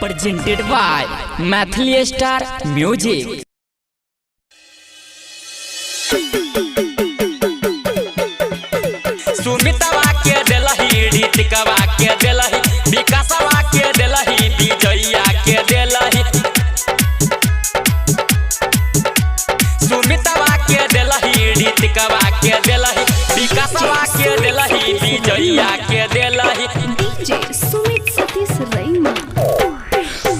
presented by Mathli Star Music। सुमितवा के देलही, ऋतिकवा के देलही, विकासवा के देलही, विजया के देलही। सुमितवा के देलही, ऋतिकवा के देलही, विकासवा के देलही, विजया के देलही। डीजे सुमित सतीश रैमा।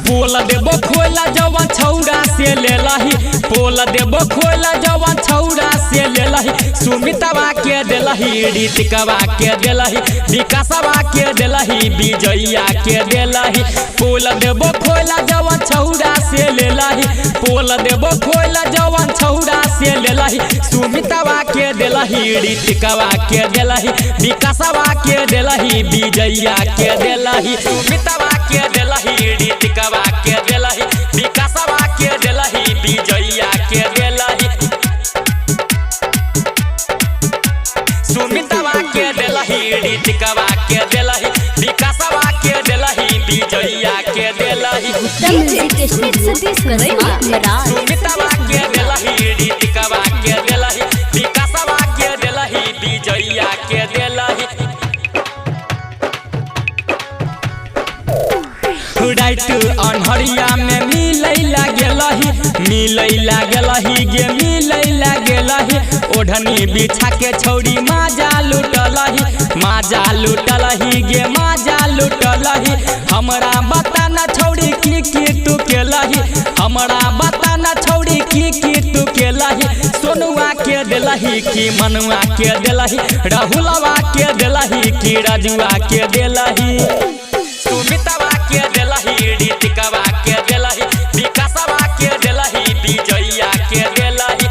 पोल देबो खोला जवान छौड़ा से लेलही, पोल देबो खोला जवान छौड़ा से लेलही। सुमितवा के देलही, ऋतिकवा के देलही, विकासवा के देलही, विजया के देलही। पोल देबो खोला जवान छौड़ा से लेलही, पोल देबो खोला जवान छौड़ा से लेलही। सुमितवा के देलही, ऋतिकवा के देलही, विकासवा के देलही, विजया के देलही। सुमितवा के देलही, ऋतिकवा के देलही, विकासवा के देलही, विजया के देलही। सुमितवा के देलही, ऋतिकवा के देलही, विकासवा के देलही, विजया के देलही। डीजे सुमित सतीश रैमा। सुमितवा के देलही, ऋतिकवा के देलही, विकासवा के देलही, विजया के देलही। राइट अनहरिया में मिलै लागलही, मिलै लागलही गे मिलै लागलही। ओढ़नी बिछा के छौड़ी माजा लुटलही, माजा लुटलही गे माजा लुटलही। हमरा बता ना छौड़ी की तू केलही, हमरा बता ना छौड़ी की तू केलही। सोनुआ के देलही कि मनुआ के देलही, राहुलवा के देलही कि राजुआ के देलही। सुमितवा के देलही, ऋतिकवा के देलही, विकासवा के देलही, विजया के देलही।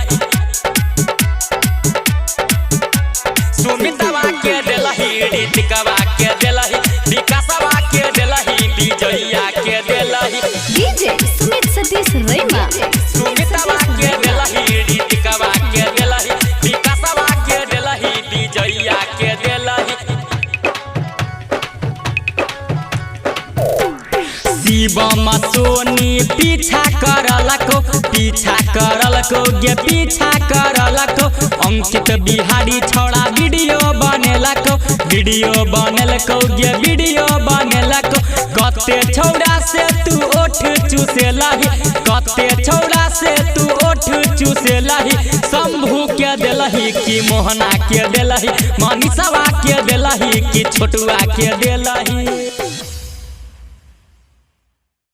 सुमितवा के देलही, ऋतिकवा के देलही, विकासवा के देलही, विजया के देलही। डीजे सुमित सतीश रैमा। सुमितवा के देलही, ऋतिकवा के देलही, विकासवा के देलही, विजया के देलही। शिवम सोनी पीछा करलको, पीछा करलको गे पीछा करलको। अंकित बिहारी छौड़ा वीडियो बनेलको, वीडियो बनेलको गे वीडियो बनेलको। कते छौड़ा से तू ओठ चूसेलही, कते छौड़ा से तू ओठ चूसेलही। शंभू के देलही कि मोहना के देलही, मनीषवा के देलही कि छोटुआ के देलही।